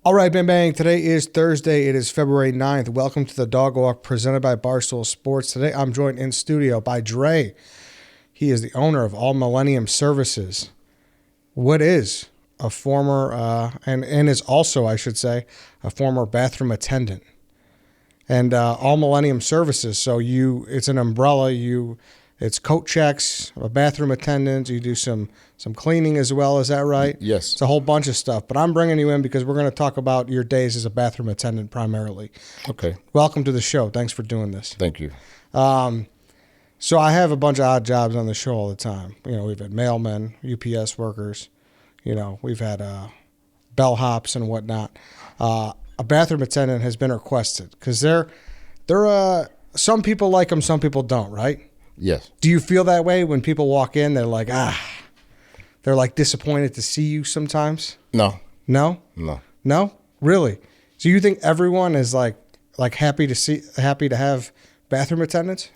All right, bang, bang. Today is Thursday. It is February 9th. Welcome to the Dog Walk presented by Barstool Sports. Today I'm joined in studio by Dre. He is the owner of All Millennium Services. What is a former, and is also, I should say, a former bathroom attendant. And All Millennium Services, so it's an umbrella. It's coat checks, a bathroom attendant. You do some cleaning as well. Is that right? Yes. It's a whole bunch of stuff. But I'm bringing you in because we're going to talk about your days as a bathroom attendant primarily. Okay. Welcome to the show. Thanks for doing this. Thank you. So I have a bunch of odd jobs on the show all the time. We've had mailmen, UPS workers. We've had bellhops and whatnot. A bathroom attendant has been requested because they're some people like them, some people don't, right? Yes. Do you feel that way when people walk in? They're like, they're like disappointed to see you sometimes? No. No? No. No? Really? So you think everyone is like happy to have bathroom attendants?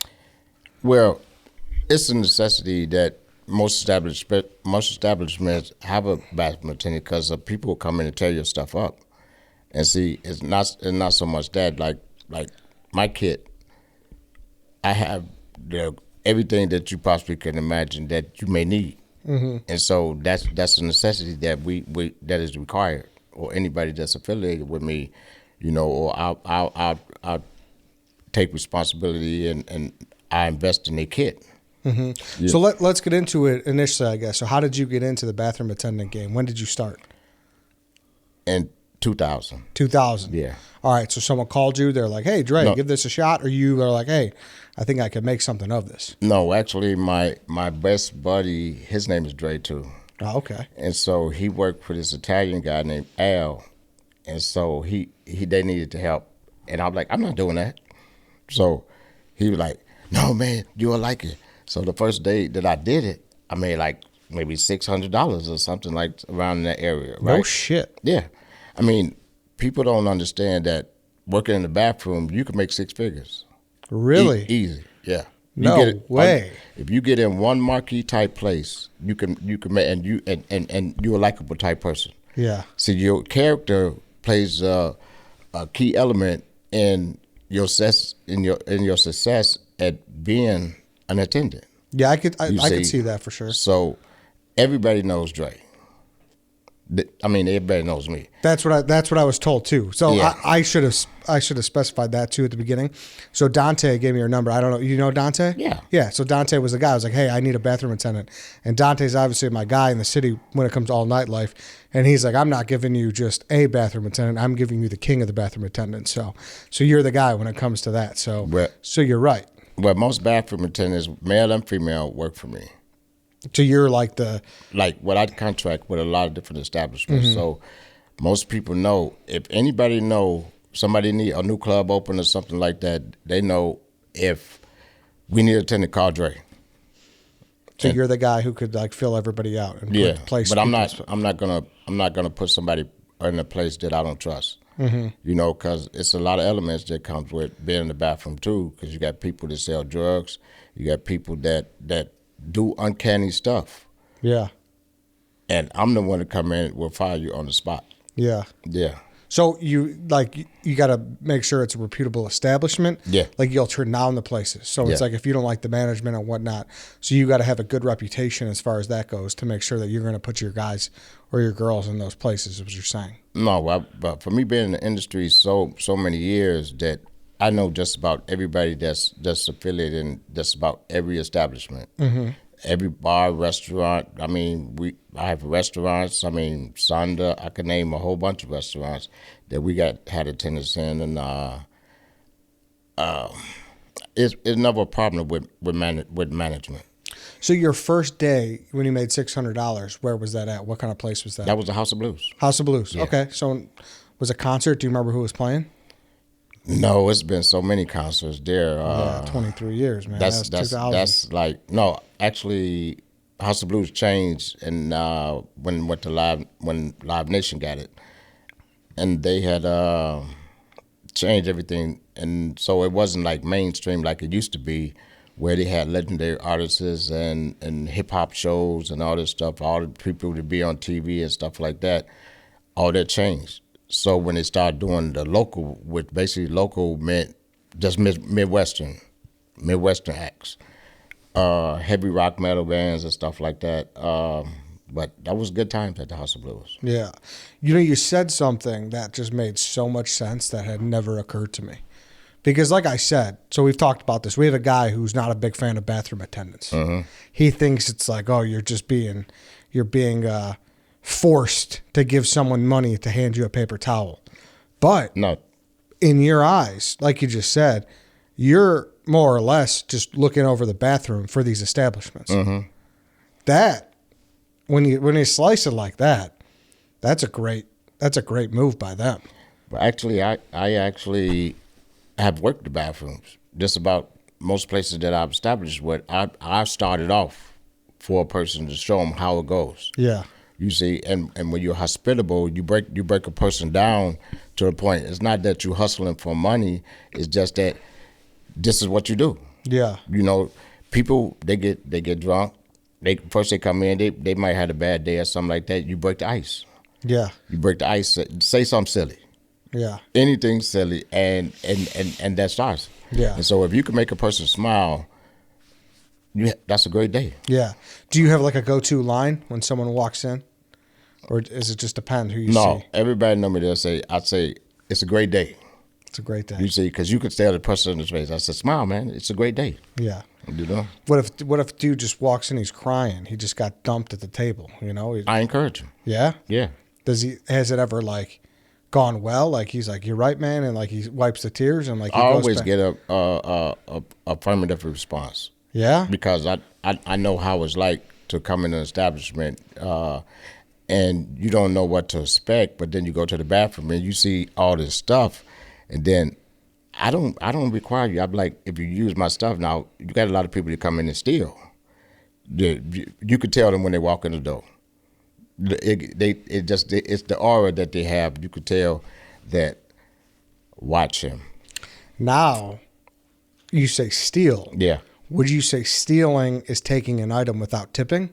Well, it's a necessity that most establishments have a bathroom attendant because people come in and tear your stuff up. And see, it's not so much that like my kit, I have everything that you possibly can imagine that you may need. Mm-hmm. And so that's a necessity that that is required, or anybody that's affiliated with me, or I'll take responsibility and I invest in their kit. Mm-hmm. Yeah. So let's get into it initially, I guess. So how did you get into the bathroom attendant game? When did you start? In 2000. 2000. Yeah. All right. So someone called you. They're like, "Hey, Dre, No. give this a shot," or you are like, "Hey, I think I could make something of this." No, actually, my best buddy, his name is Dre too. Oh, okay. And so he worked for this Italian guy named Al, and so they needed to help, and I'm like, I'm not doing that. So he was like, "No, man, you'll like it." So the first day that I did it, I made like maybe $600 or something like around in that area. Right? No shit. Yeah, I mean, people don't understand that working in the bathroom, you can make six figures. Really? Easy, yeah. No way. If you get in one marquee type place, you can make, and you're a likable type person. Yeah. See, your character plays a key element in your success at being an attendant. Yeah, I could see that for sure. So everybody knows Dre. I mean, everybody knows me. That's what I was told too. So Yeah. I should have specified that too at the beginning. So Dante gave me your number. I don't know. You know Dante? Yeah. Yeah. So Dante was the guy. I was like, "Hey, I need a bathroom attendant." And Dante's obviously my guy in the city when it comes to all nightlife. And he's like, "I'm not giving you just a bathroom attendant. I'm giving you the king of the bathroom attendants." So you're the guy when it comes to that. So you're right. Well, most bathroom attendants, male and female, work for me. So you're I contract with a lot of different establishments. Mm-hmm. So most people know, if anybody know somebody need a new club open or something like that, they know if we need a attendant, call Dre. So you're the guy who could fill everybody out and place. But I'm not gonna put somebody in a place that I don't trust. Mm-hmm. Because it's a lot of elements that comes with being in the bathroom too. Because you got people that sell drugs, you got people that do uncanny stuff. Yeah. And I'm the one to come in will fire you on the spot. Yeah. Yeah. So you got to make sure it's a reputable establishment. Yeah. You'll turn down the places. So it's if you don't like the management and whatnot. So you got to have a good reputation as far as that goes to make sure that you're going to put your guys or your girls in those places, is what you're saying. No, but for me being in the industry so many years that I know just about everybody that's affiliated in just about every establishment. Mm-hmm. Every bar, restaurant. I mean, I have restaurants. I mean, Sonda. I could name a whole bunch of restaurants that we had attendants in, and it's never a problem with management. So your first day when you made $600, where was that at? What kind of place was that? That was the House of Blues. House of Blues. Yeah. Okay. So was it a concert? Do you remember who was playing? No, it's been so many concerts there. 23 years, man. That's 2000. Actually, House of Blues changed, and when Live Nation got it, and they had changed everything, and so it wasn't like mainstream like it used to be, where they had legendary artists and hip hop shows and all this stuff, all the people to be on TV and stuff like that. All that changed. So when they started doing the local, which basically local meant just Midwestern acts, heavy rock metal bands and stuff like that. But that was good times at the House of Blues. Yeah. You know, you said something that just made so much sense that had never occurred to me. Because like I said, so we've talked about this. We have a guy who's not a big fan of bathroom attendants. He thinks it's like, oh, you're being forced to give someone money to hand you a paper towel. But No, in your eyes, like you just said, you're more or less just looking over the bathroom for these establishments. That when you slice it like that, that's a great move by them. but actually, I actually have worked the bathrooms. Just about most places that I've established with, I started off for a person to show them how it goes. Yeah. You see, and when you're hospitable, you break a person down to a point. It's not that you're hustling for money. It's just that this is what you do. Yeah. You know, people they get drunk. They come in. They might have a bad day or something like that. You break the ice. Yeah. You break the ice. Say something silly. Yeah. Anything silly, and that starts. Yeah. And so if you can make a person smile, that's a great day. Yeah. Do you have like a go-to line when someone walks in? Or is it just depend who you No, see? everybody know me. I'd say it's a great day. It's a great day. You see, because you could stare at the person in his face. I said, smile, man. It's a great day. Yeah. You know? What if dude just walks in, he's crying. He just got dumped at the table, you know? I encourage him. Yeah? Yeah. Has it ever like gone well? Like he's like, you're right, man, and like he wipes the tears and like he I goes always back. get a affirmative response Yeah? because I know how it's like to come in an establishment and you don't know what to expect, but then you go to the bathroom and you see all this stuff, and then I don't require you. I'm like, if you use my stuff now, you got a lot of people that come in and steal. You could tell them when they walk in the door. It's the aura that they have. You could tell that. Watch him. Now, you say steal. Yeah. Would you say stealing is taking an item without tipping?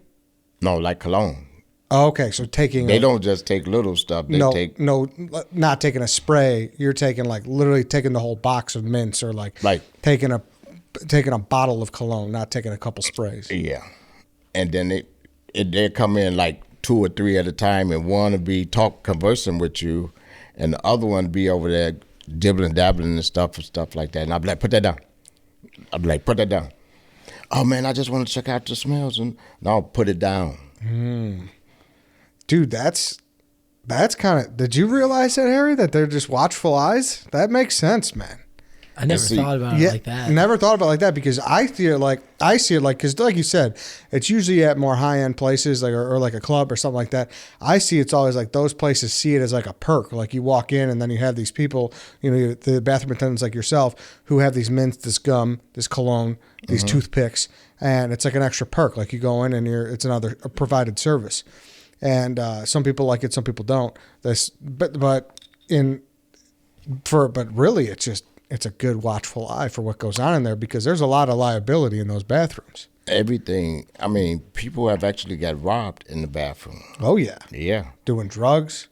No, like cologne. Oh, okay, so taking They don't just take little stuff. They take not taking a spray. You're taking like literally taking the whole box of mints, or like taking a bottle of cologne, not taking a couple sprays. Yeah, and then they come in like 2 or 3 at a time, and one will be conversing with you, and the other one be over there dibbling, dabbling and stuff like that. And I'll be like, put that down. Oh man, I just want to check out the smells, and no, put it down. Dude, that's kind of. Did you realize that, Harry? That they're just watchful eyes? That makes sense, man. I never thought about it like that. Never thought about it like that, because I see it like because like you said, it's usually at more high end places or like a club or something like that. I see it's always like those places see it as like a perk. Like you walk in and then you have these people, you know, the bathroom attendants like yourself, who have these mints, this gum, this cologne, these toothpicks, and it's like an extra perk. Like you go in and it's another provided service. And some people like it, some people don't. But really, it's a good watchful eye for what goes on in there, because there's a lot of liability in those bathrooms. Everything. I mean, people have actually got robbed in the bathroom. Oh yeah, Yeah, doing drugs.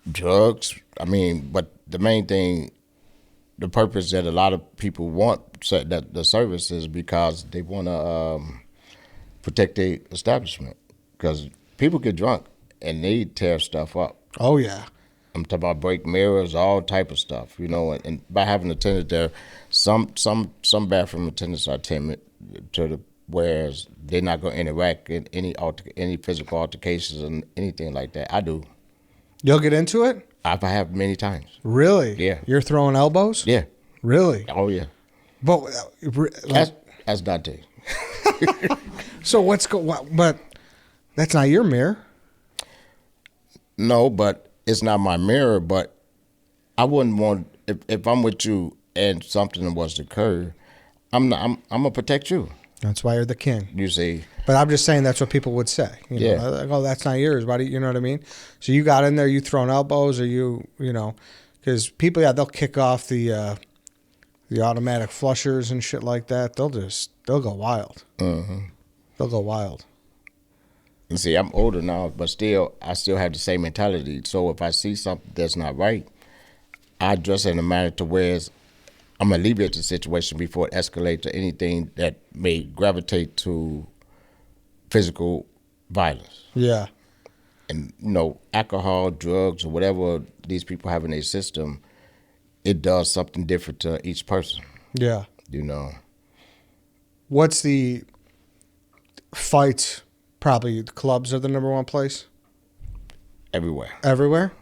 I mean, but the main thing, the purpose that a lot of people want that the service is because they want to protect the establishment, because people get drunk and they tear stuff up. Oh yeah. I'm talking about break mirrors, all type of stuff, you know. And by having an attendant there, some bathroom attendants are timid whereas they're not going to interact in any physical altercations and anything like that. I do. You'll get into it? I have many times. Really? Yeah. You're throwing elbows? Yeah. Really? Oh yeah. But That's Dante. So but that's not your mirror. No, but it's not my mirror. But I wouldn't want, if I'm with you and something was to occur, I'm gonna protect you. That's why you're the king. You see. But I'm just saying that's what people would say. You know, Yeah. like, oh, that's not yours. Why do you know what I mean? So you got in there, you throwing elbows, or you know, because people, they'll kick off the automatic flushers and shit like that. They'll go wild. Mm-hmm. They'll go wild. And see, I'm older now, but I still have the same mentality. So if I see something that's not right, I address it in a manner to where I'm going to alleviate the situation before it escalates to anything that may gravitate to physical violence. Yeah. And, alcohol, drugs, or whatever these people have in their system, it does something different to each person. Yeah. What's the fights? Probably the clubs are the number one place? Everywhere. Everywhere?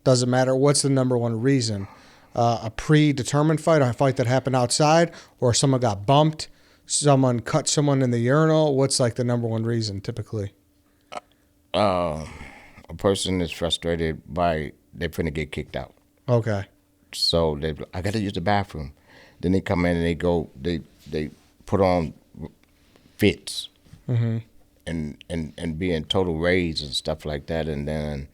Doesn't matter. What's the number one reason? A predetermined fight, a fight that happened outside, or someone got bumped, someone cut someone in the urinal? What's like the number one reason typically? A person is frustrated by they're finna get kicked out. Okay. So I got to use the bathroom. Then they come in and they put on fits. Mm-hmm. And be in total rage and stuff like that, and then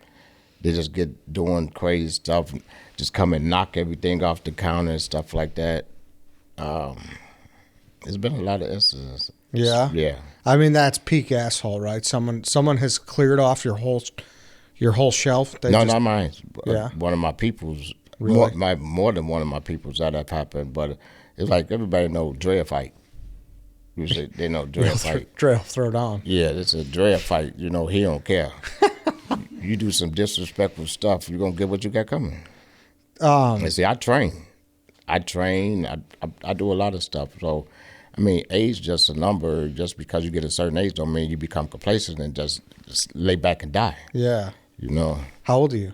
they just get doing crazy stuff, and just come and knock everything off the counter and stuff like that. There's been a lot of incidents. Yeah. Yeah. I mean, that's peak asshole, right? Someone has cleared off your whole shelf. Not mine. Yeah. One of my people's. Really? More than one of my people's that have happened, but it's like everybody knows Dre fight. You say they know Dre fight. Dre throw down. Yeah, it's a Dre fight. He don't care. You do some disrespectful stuff, you're gonna get what you got coming. And see, I train. I do a lot of stuff. So, I mean, age just a number. Just because you get a certain age don't mean you become complacent and just lay back and die. Yeah. How old are you?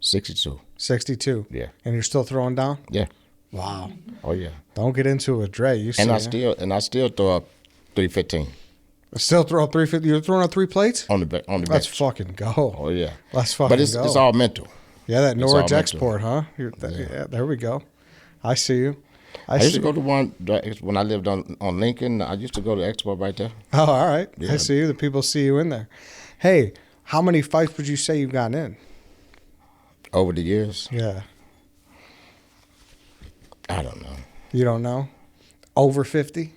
62. 62. Yeah. And you're still throwing down? Yeah. Wow. Oh yeah. Don't get into it with Dre. You see. And I still throw up 315. Still throw up 350. You're throwing up 3 plates? On the bench. Let's fucking go. Oh yeah. Let's fucking go. But it's all mental. Yeah, that Norwich export, huh? Yeah, there we go. I see you. I used to go to one when I lived on Lincoln. I used to go to export right there. Oh, all right. Yeah. I see you. The people see you in there. Hey, how many fights would you say you've gotten in? Over the years? Yeah. I don't know. You don't know? Over 50?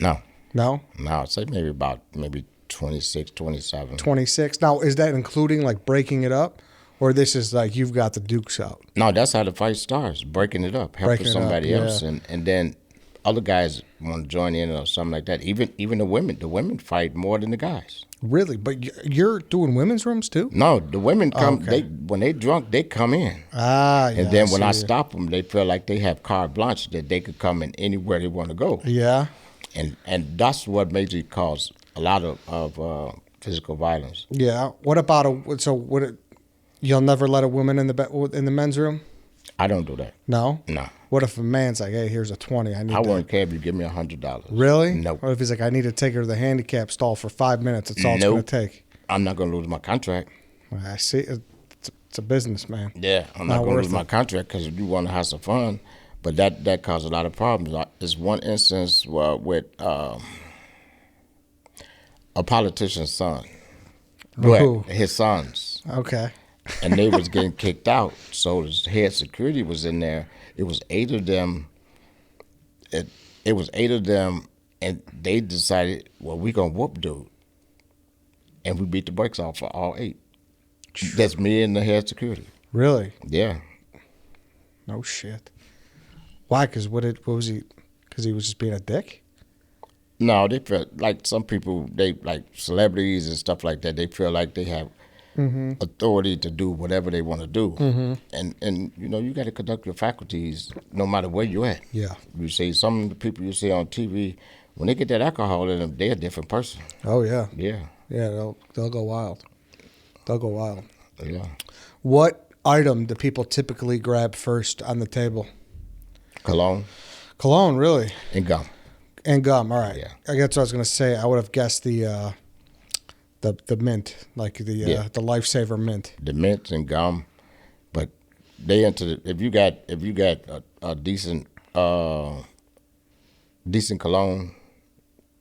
No. No? No, I'd say maybe 26, 27. 26. Now, is that including like breaking it up? Or this is like you've got the dukes out? No, that's how the fight starts, breaking it up, helping somebody else. And then other guys want to join in or something like that. Even the women fight more than the guys. Really? But you're doing women's rooms too? No, the women come. Okay. When they drunk, they come in. Ah, yeah. And then when I stop them, they feel like they have carte blanche that they could come in anywhere they want to go. Yeah. And that's what majorly causes a lot of physical violence. Yeah. What about you'll never let a woman in the men's room? I don't do that. No? No. What if a man's like, hey, here's a 20. I wouldn't care if you give me $100. Really? No. What if he's like, I need to take her to the handicap stall for 5 minutes. That's all it's going to take. I'm not going to lose my contract. I see. It's a business, man. Yeah, I'm not going to lose my contract because if you want to have some fun. But that caused a lot of problems. There's one instance with a politician's son. Who? His sons. Okay. And they was getting kicked out. So the head security was in there. It was 8 of them. It was 8 of them, and they decided, well, we gonna whoop dude. And we beat the brakes off for all 8. That's me and the head security. Really? Yeah. No shit. Why? Because what was he? Because he was just being a dick? No, they felt like some people, they like celebrities and stuff like that. They feel like they have authority to do whatever they want to do, and you got to conduct your faculties no matter where you're at. Yeah. You see, some of the people you see on TV, when they get that alcohol in them, they're a different person. Oh yeah. Yeah. Yeah, they'll go wild. They'll go wild. Yeah. What item do people typically grab first on the table? Cologne. Cologne, really? And gum. And gum. All right. Yeah. I guess what I was gonna say. I would have guessed the mint, like the Lifesaver mint. The mint and gum, but they if you got a decent cologne,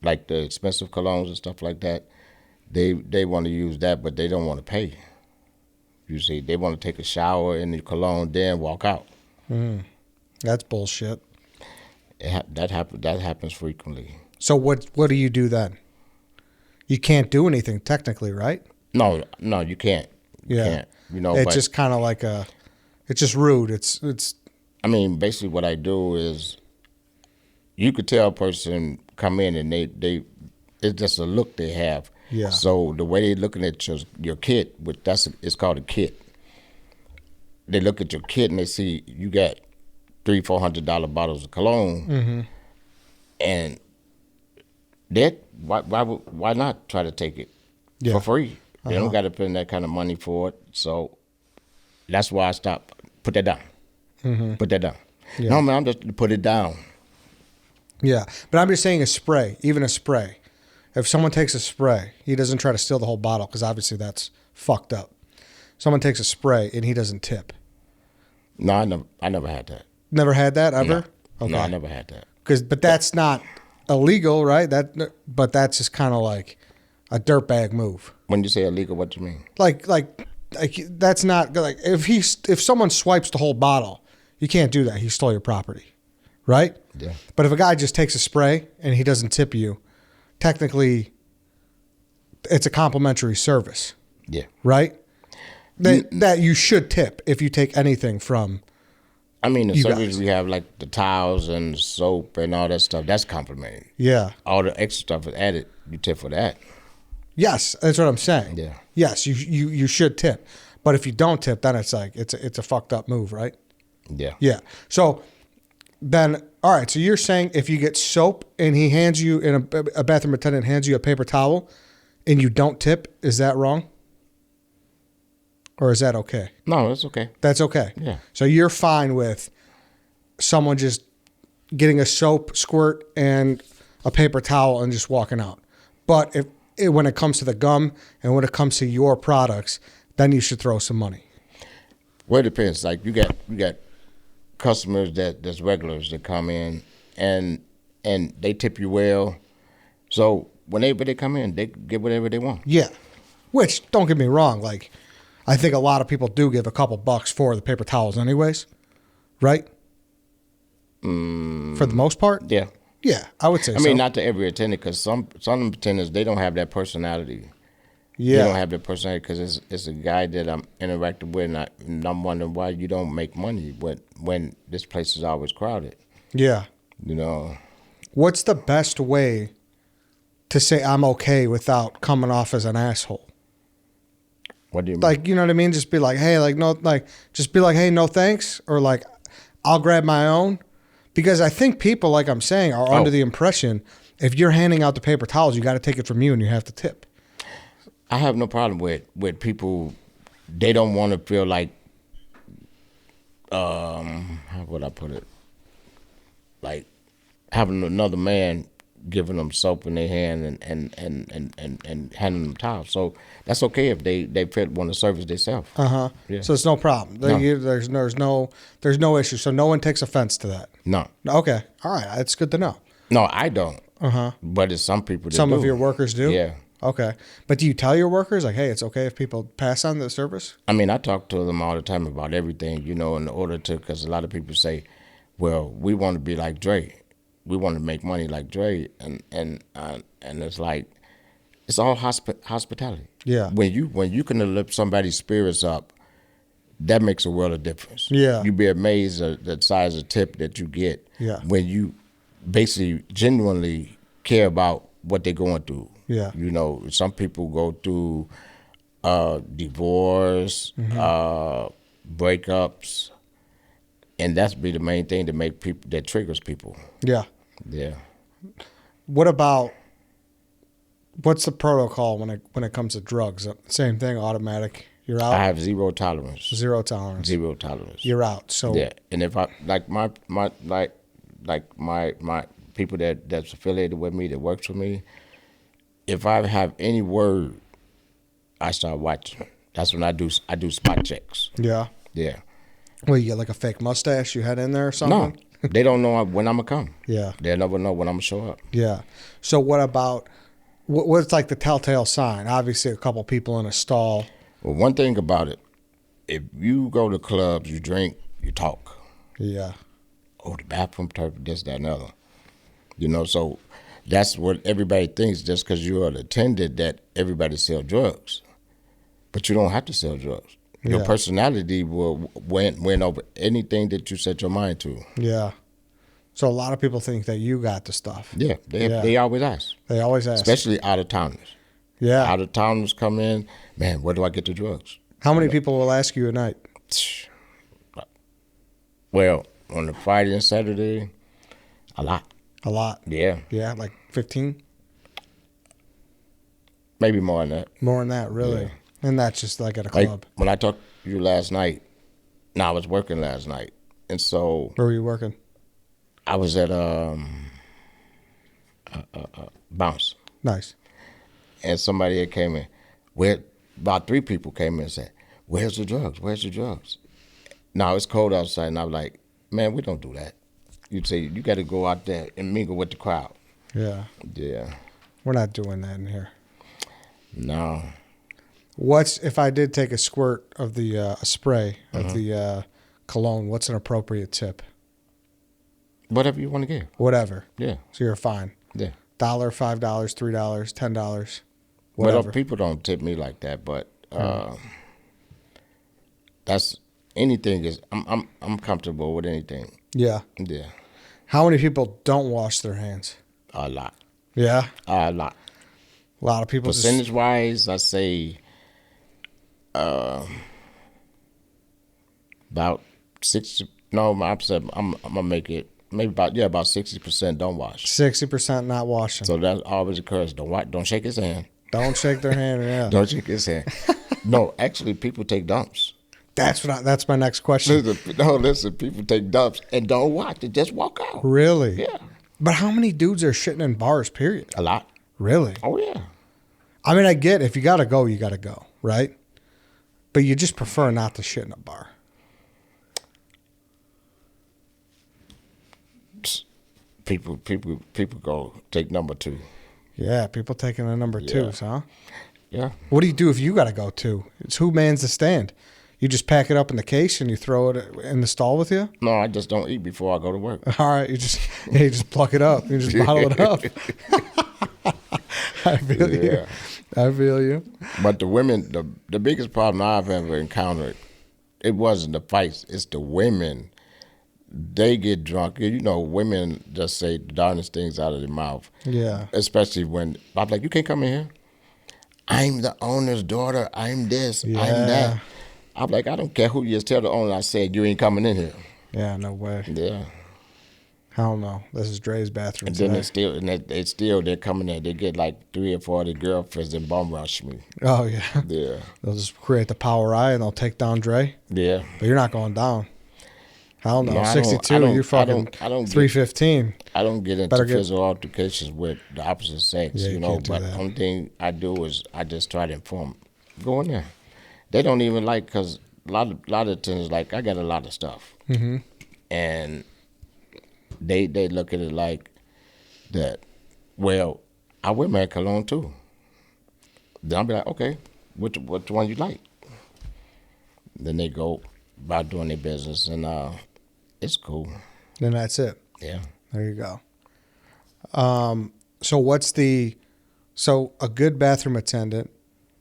like the expensive colognes and stuff like that, they want to use that, but they don't want to pay. You see, they want to take a shower in the cologne, then walk out. That's bullshit. That happens frequently. So what do you do then? you can't do anything technically, right? No, you can't. You can't. It's just kind of like it's just rude. It's. I mean, basically, what I do is, you could tell a person come in and they it's just a look they have. Yeah. So the way they're looking at your kit, it's called a kit. They look at your kit and they see you got $300-$400 bottles of cologne, and why not try to take it for free? They don't got to spend that kind of money for it. So that's why I stopped. Put that down. Put that down. Yeah. No, man, I'm just put it down. Yeah, but I'm just saying a spray, even a spray. If someone takes a spray, he doesn't try to steal the whole bottle because obviously that's fucked up. Someone takes a spray and he doesn't tip. No, I never had that. Never had that ever? No, okay. No, I never had that. But that's not illegal, right? But that's just kind of like a dirtbag move. When you say illegal, what do you mean? Like that's not like if someone swipes the whole bottle, you can't do that. He stole your property, right? Yeah. But if a guy just takes a spray and he doesn't tip you, technically, it's a complimentary service. Yeah. Right? That you should tip if you take anything from. I mean, the service we have, like the towels and the soap and all that stuff, that's complimentary. Yeah. All the extra stuff is added. You tip for that. Yes, that's what I'm saying. Yeah. Yes, you should tip, but if you don't tip, then it's like it's a fucked up move, right? Yeah. Yeah. So then, all right. So you're saying if you get soap and he hands you a bathroom attendant hands you a paper towel, and you don't tip, is that wrong? Or is that okay? No, that's okay. That's okay. Yeah. So you're fine with someone just getting a soap squirt and a paper towel and just walking out. But when it comes to the gum and when it comes to your products, then you should throw some money. Well, it depends. Like you got customers that's regulars that come in and they tip you well. So whenever they come in, they get whatever they want. Yeah. Which, don't get me wrong, like I think a lot of people do give a couple bucks for the paper towels anyways, right? For the most part? Yeah. Yeah, I would say so. I mean, not to every attendant, because some attendants, they don't have that personality. Yeah. They don't have that personality because it's a guy that I'm interacting with, and I'm wondering why you don't make money when this place is always crowded. Yeah. You know. What's the best way to say I'm okay without coming off as an asshole? What do you mean? Like, you know what I mean? Just be like, hey, just be like, hey, no thanks. Or like, I'll grab my own. Because I think people, like I'm saying, are under the impression if you're handing out the paper towels, you got to take it from you and you have to tip. I have no problem with people. They don't want to feel like, how would I put it? Like having another man giving them soap in their hand and handing them towels. So that's okay if they want to service themselves. Yeah. So it's no problem. There's no issue. So no one takes offense to that. No. Okay. All right. That's good to know. No, I don't. But it's some people that Some do. of your workers do? Yeah. Okay. But do you tell your workers, like, hey, it's okay if people pass on the service? I mean, I talk to them all the time about everything, in order to, because a lot of people say, well, we want to be like Dre. We want to make money like Dre. And it's like, it's all hospitality. Yeah. When you can lift somebody's spirits up, that makes a world of difference. Yeah. You'd be amazed at the size of tip that you get. Yeah. When you basically genuinely care about what they're going through. Yeah. Some people go through divorce, breakups, and that's be the main thing that triggers people. Yeah. Yeah. What's the protocol when it comes to drugs? Same thing, automatic. You're out. I have zero tolerance. Zero tolerance. Zero tolerance. You're out. So yeah, and if I like my people that's affiliated with me, that works for me, if I have any word, I start watching. That's when I do spot checks. Yeah. Yeah. Well, you got like a fake mustache you had in there or something? No, they don't know when I'm gonna come. Yeah. They'll never know when I'm gonna show up. Yeah. So what about what's like the telltale sign? Obviously, a couple people in a stall. Well, one thing about it, if you go to clubs, you drink, you talk. Yeah. Oh, the bathroom turf, this, that, and the other. So that's what everybody thinks. Just because you're an attendant, that everybody sell drugs, but you don't have to sell drugs. Your personality will win over anything that you set your mind to. Yeah. So a lot of people think that you got the stuff. Yeah, they always ask. They always ask. Especially out-of-towners. Yeah. Out-of-towners come in, man, where do I get the drugs? How many people will ask you a night? Well, on the Friday and Saturday, a lot. A lot? Yeah. Yeah, like 15? Maybe more than that. More than that, really? Yeah. And that's just like at a club? Like when I talked to you last night, I was working last night. And so... Where were you working? I was at Bounce. Nice. And somebody had came in. About 3 people came in and said, where's the drugs? Where's the drugs? Now it's cold outside, and I was like, man, we don't do that. You'd say, you got to go out there and mingle with the crowd. Yeah. Yeah. We're not doing that in here. No. If I did take a squirt of the a spray of the cologne, what's an appropriate tip? Whatever you want to give. Whatever. Yeah. So you're fine. Yeah. $1, $5, $3, $10, Well, whatever. people don't tip me like that, but that's anything is. I'm comfortable with anything. Yeah. Yeah. How many people don't wash their hands? A lot. Yeah. A lot. A lot of people. Percentage wise, I say about 60. No, I'm gonna make it maybe about 60% don't wash. 60% not washing. So that always occurs. Don't shake his hand. Don't shake their hand. Yeah. Don't shake his hand. No, actually, people take dumps. That's my next question. Listen. People take dumps and don't wash. They just walk out. Really? Yeah. But how many dudes are shitting in bars? Period. A lot. Really? Oh yeah. I mean, I get if you gotta go, you gotta go, right? But you just prefer not to shit in a bar. People go take number 2. Yeah, people taking the number 2s, huh? Yeah. What do you do if you got to go too? It's who mans the stand? You just pack it up in the case and you throw it in the stall with you? No, I just don't eat before I go to work. All right, you just pluck it up. You just bottle it up. I feel you. I feel you. But the women, the biggest problem I've ever encountered, it wasn't the fights. It's the women. They get drunk. You know, women just say the darndest things out of their mouth. Yeah. Especially when I'm like, you can't come in here. I'm the owner's daughter. I'm this. Yeah. I'm that. I'm like, I don't care who you is. Tell the owner I said you ain't coming in here. Yeah, no way. Yeah. Hell no. This is Dre's bathroom. And then they're coming in. They get like 3 or 4 of their girlfriends and bum rush me. Oh yeah. Yeah. They'll just create the power eye and they'll take down Dre. Yeah. But you're not going down. Hell no. No, 62, you're fucking 315. I don't get into physical altercations with the opposite sex, Yeah, you can't do but that. the only thing I do is I just try to inform. Go in there. They don't even like, because a lot of attendants like, I got a lot of stuff. Mm-hmm. And they look at it like that, well, I wear my cologne too. Then I'll be like, okay, which one you like? Then they go about doing their business, and it's cool. Then that's it. Yeah. There you go. So a good bathroom attendant,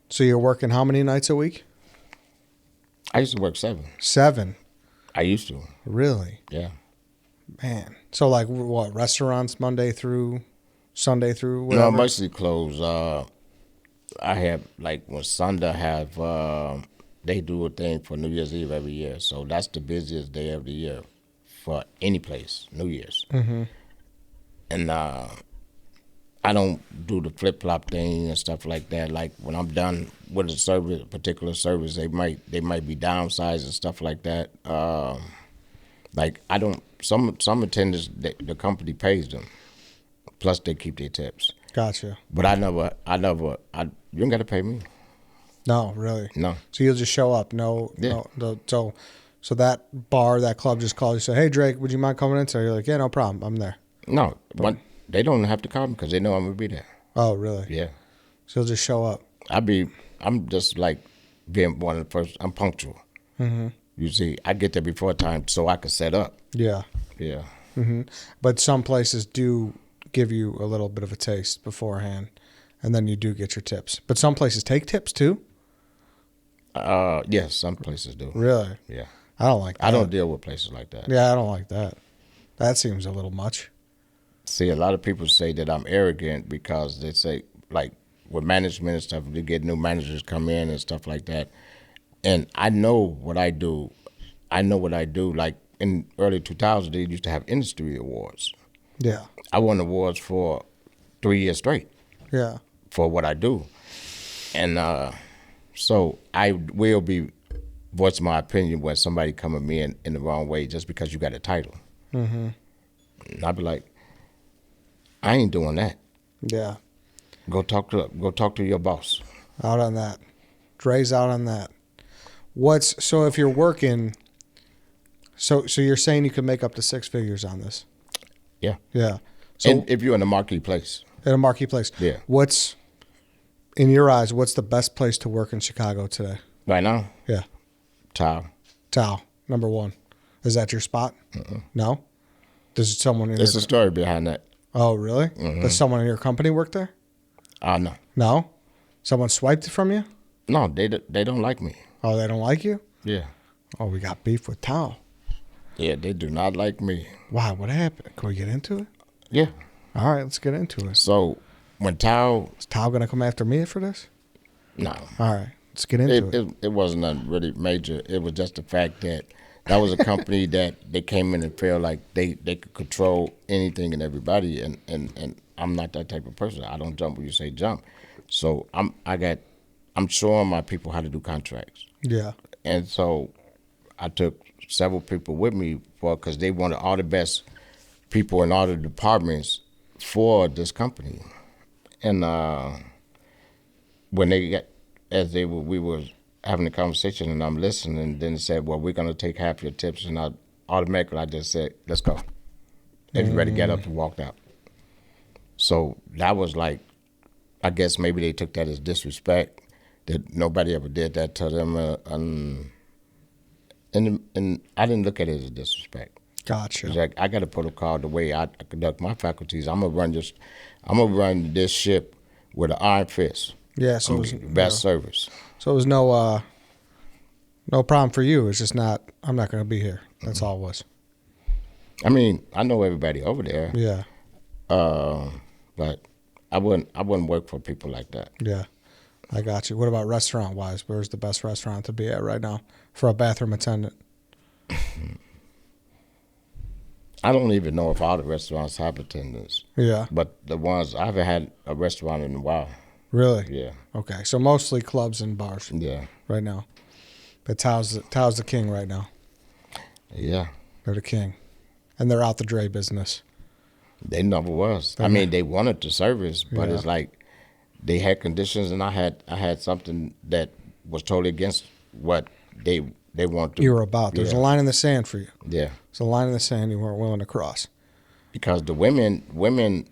so you're working how many nights a week? I used to work 7. 7. I used to. Really? Yeah. Man. So like what, restaurants Monday through Sunday through whatever? No, I'm mostly closed. I have, like, when Sunday have, they do a thing for New Year's Eve every year. So that's the busiest day of the year for any place, New Year's. Mm-hmm. And I don't do the flip-flop thing and stuff like that. Like, when I'm done with a particular service, they might be downsized and stuff like that. Like, I don't, some attendants, the company pays them. Plus, they keep their tips. Gotcha. But you don't got to pay me. No, really? No. So you'll just show up? So that bar, that club just called you, say, hey, Drake, would you mind coming in today? You're like, yeah, no problem. I'm there. No, but they don't have to call me because they know I'm going to be there. Oh, really? Yeah. So you'll just show up? I'm just like being one of the first. I'm punctual. Mm-hmm. You see, I get there before time so I can set up. Yeah. Yeah. Mm-hmm. But some places do give you a little bit of a taste beforehand, and then you do get your tips. But some places take tips too. Yes, some places do. Really? Yeah. I don't like that. I don't deal with places like that. Yeah, I don't like that. That seems a little much. See, a lot of people say that I'm arrogant because they say, like, with management and stuff, they get new managers come in and stuff like that. And I know what I do. Like, in early 2000s, they used to have industry awards. Yeah. I won awards for 3 years straight. Yeah. For what I do. And so I will be voicing my opinion when somebody come at me in the wrong way just because you got a title. Mm-hmm. And I'll be like, I ain't doing that. Yeah. Go talk to your boss. Out on that. Dre's out on that. So if you're working, so you're saying you could make up to 6 figures on this? Yeah. Yeah. So and if you're in a marketplace. In a marketplace. Yeah. In your eyes, what's the best place to work in Chicago today? Right now? Yeah. Tao, number 1. Is that your spot? No? There's someone in There's a story behind that. Oh, really? Mm-hmm. Does someone in your company work there? No. No? Someone swiped it from you? No, they don't like me. Oh, they don't like you? Yeah. Oh, we got beef with Tao. Yeah, they do not like me. Why? What happened? Can we get into it? Yeah. All right, let's get into it. So when Tao... Is Tao going to come after me for this? No. All right, let's get into it. It wasn't nothing really major. It was just the fact that was a company that they came in and felt like they could control anything and everybody, and I'm not that type of person. I don't jump when you say jump. So I'm showing my people how to do contracts. Yeah. And so I took several people with me because they wanted all the best people in all the departments for this company. And when we were having a conversation and I'm listening, and then they said, well, we're going to take half your tips. And I just said, let's go. Everybody got up and walked out. So that was like, I guess maybe they took that as disrespect, that nobody ever did that to them. And I didn't look at it as disrespect. Gotcha. It's like, I got a protocol the way I conduct my faculties. I'm gonna run this ship with an iron fist. Yeah, so it was best service. So it was no problem for you. It's just I'm not gonna be here. That's all it was. I mean, I know everybody over there. Yeah. But I wouldn't work for people like that. Yeah. I got you. What about restaurant wise? Where's the best restaurant to be at right now for a bathroom attendant? I don't even know if all the restaurants have attendants. Yeah. But the ones, I haven't had a restaurant in a while. Really? Yeah. Okay. So mostly clubs and bars. Yeah. Right now. But Tao's the king right now. Yeah. They're the king. And they're out the Dre business. They never was. I mean, they wanted the service, but it's like they had conditions, and I had something that was totally against what they want to. You were about. There's a line in the sand for you. Yeah. It's a line in the sand you weren't willing to cross. Because the women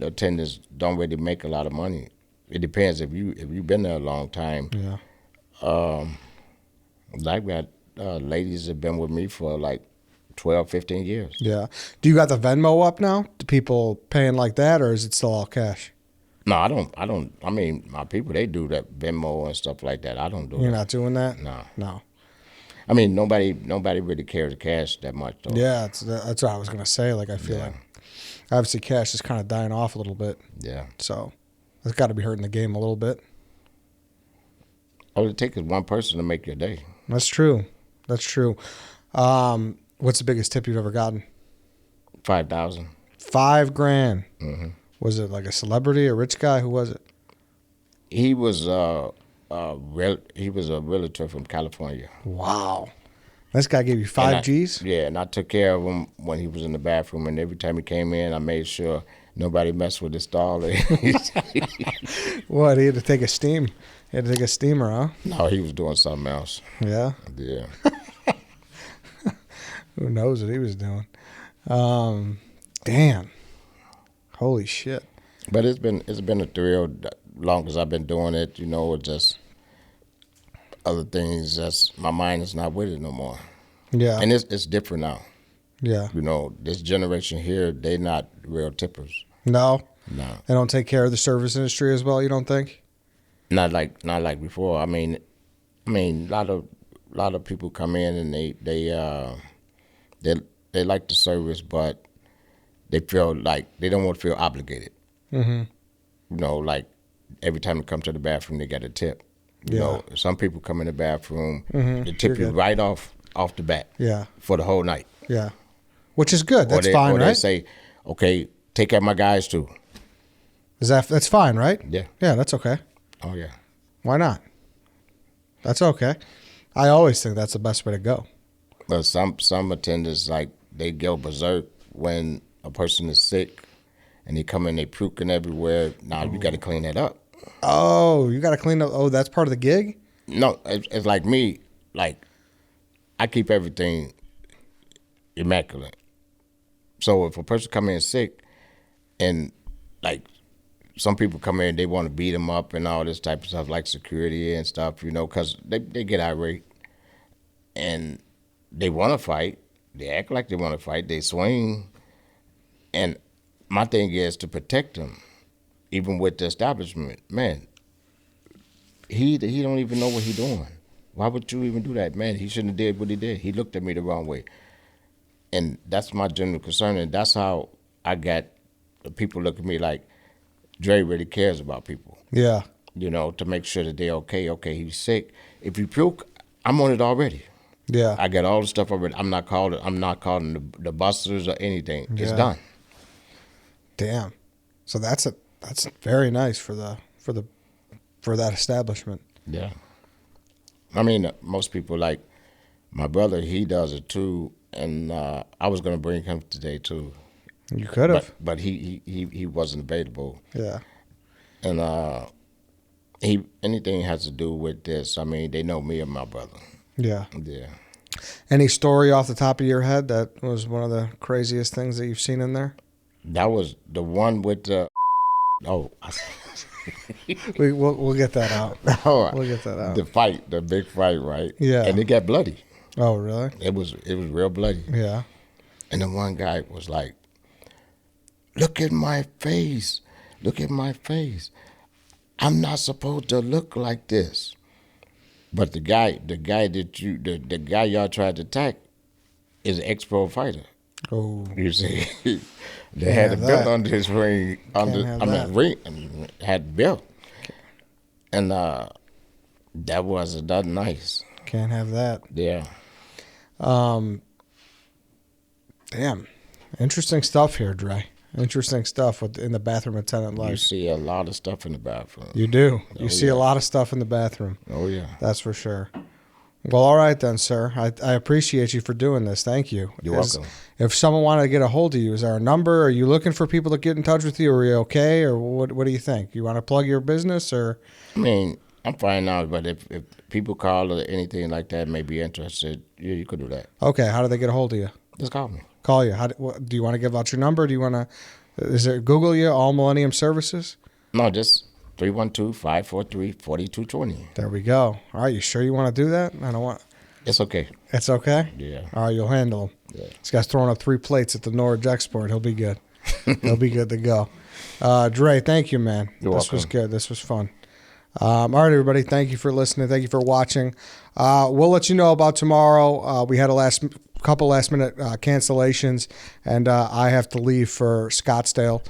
attendants don't really make a lot of money. It depends if you've been there a long time. Yeah. Like we had ladies that have been with me for like 12, 15 years. Yeah. Do you got the Venmo up now? Do people paying like that, or is it still all cash? No, I don't. I mean, my people, they do that Venmo and stuff like that. I don't do it. You're not doing that? No. I mean, nobody really cares cash that much, though. Yeah, that's what I was going to say. Like, I feel like obviously cash is kind of dying off a little bit. Yeah. So that's got to be hurting the game a little bit. All it takes is one person to make your day. That's true. That's true. What's the biggest tip you've ever gotten? $5,000. $5,000. Mm-hmm. Was it like a celebrity, a rich guy? Who was it? He was a realtor from California. Wow. This guy gave you five G's? Yeah, and I took care of him when he was in the bathroom, and every time he came in, I made sure nobody messed with his stall. What, he had to take a steam? He had to take a steamer, huh? No, he was doing something else. Yeah? Yeah. Who knows what he was doing? Damn. Holy shit. But it's been a thrill long as I've been doing it, just other things. That's my mind is not with it no more. Yeah. And it's different now. Yeah. This generation here, they not real tippers. No? No. They don't take care of the service industry as well, you don't think? Not like before. I mean, a lot of people come in and they like the service, but they feel like they don't want to feel obligated. Mm-hmm. You know, like every time they come to the bathroom, they get a tip. You know, some people come in the bathroom, they tip you right off the bat. Yeah. For the whole night. Yeah. Which is good. That's fine, right? Or they say, okay, take care of my guys too. That's fine, right? Yeah. Yeah, that's okay. Oh yeah. Why not? That's okay. I always think that's the best way to go. But some attendants, like, they go berserk when a person is sick and they come in, they puking everywhere. Now you got to clean that up. Oh, you got to clean up. Oh, that's part of the gig? No, it's like me. Like, I keep everything immaculate. So if a person come in sick and, like, some people come in, they want to beat them up and all this type of stuff, like security and stuff, you know, because they get irate and they want to fight. They act like they want to fight. They swing. And my thing is to protect them, even with the establishment. Man, he don't even know what he doing. Why would you even do that? Man, he shouldn't have did what he did. He looked at me the wrong way. And that's my general concern, and that's how I got the people look at me like, Dre really cares about people. Yeah. You know, to make sure that they're okay. Okay, he's sick. If you puke, I'm on it already. Yeah. I got all the stuff already. I'm not calling the busters or anything. Yeah. It's done. Damn. So that's very nice for that establishment. Yeah. I mean, most people, like my brother, he does it too, and I was gonna bring him today too. You could have, but he wasn't available. Yeah. And anything has to do with this. I mean, they know me and my brother. Yeah. Yeah. Any story off the top of your head that was one of the craziest things that you've seen in there? That was the one with the. Oh. We'll get that out. We'll get that out. The big fight, right? Yeah. And it got bloody. Oh, really? It was real bloody. Yeah. And the one guy was like, "Look at my face. Look at my face. I'm not supposed to look like this." But the guy y'all tried to attack is an ex-pro fighter. Oh. You see, they had a belt under his ring. Ring had belt, and that wasn't that nice. Can't have that. Yeah. Damn. Interesting stuff here, Dre. Interesting stuff in the bathroom attendant life. You see a lot of stuff in the bathroom. You do. You see a lot of stuff in the bathroom. Oh, yeah. That's for sure. Well, all right then, sir. I appreciate you for doing this. Thank you. You're welcome. If someone wanted to get a hold of you, is there a number? Are you looking for people to get in touch with you? Are you okay? Or what do you think? You want to plug your business? Or? I mean, I'm fine now, but if people call or anything like that may be interested, you could do that. Okay. How do they get a hold of you? Just call me. Call you. Do you want to give out your number? Do you want to? Is it Google you, All Millennium Services? No, just 312-543-4220. There we go. All right, you sure you want to do that? I don't want. It's okay. It's okay? Yeah. All right, you'll handle him. Yeah. This guy's throwing up 3 plates at the Norwich Export. He'll be good. He'll be good to go. Dre, thank you, man. You're welcome. Was good. This was fun. All right, everybody. Thank you for listening. Thank you for watching. We'll let you know about tomorrow. We had a couple last-minute cancellations, and I have to leave for Scottsdale.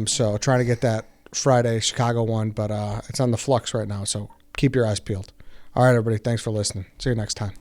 So trying to get that Friday Chicago one, but it's on the flux right now, so keep your eyes peeled. All right, everybody. Thanks for listening. See you next time.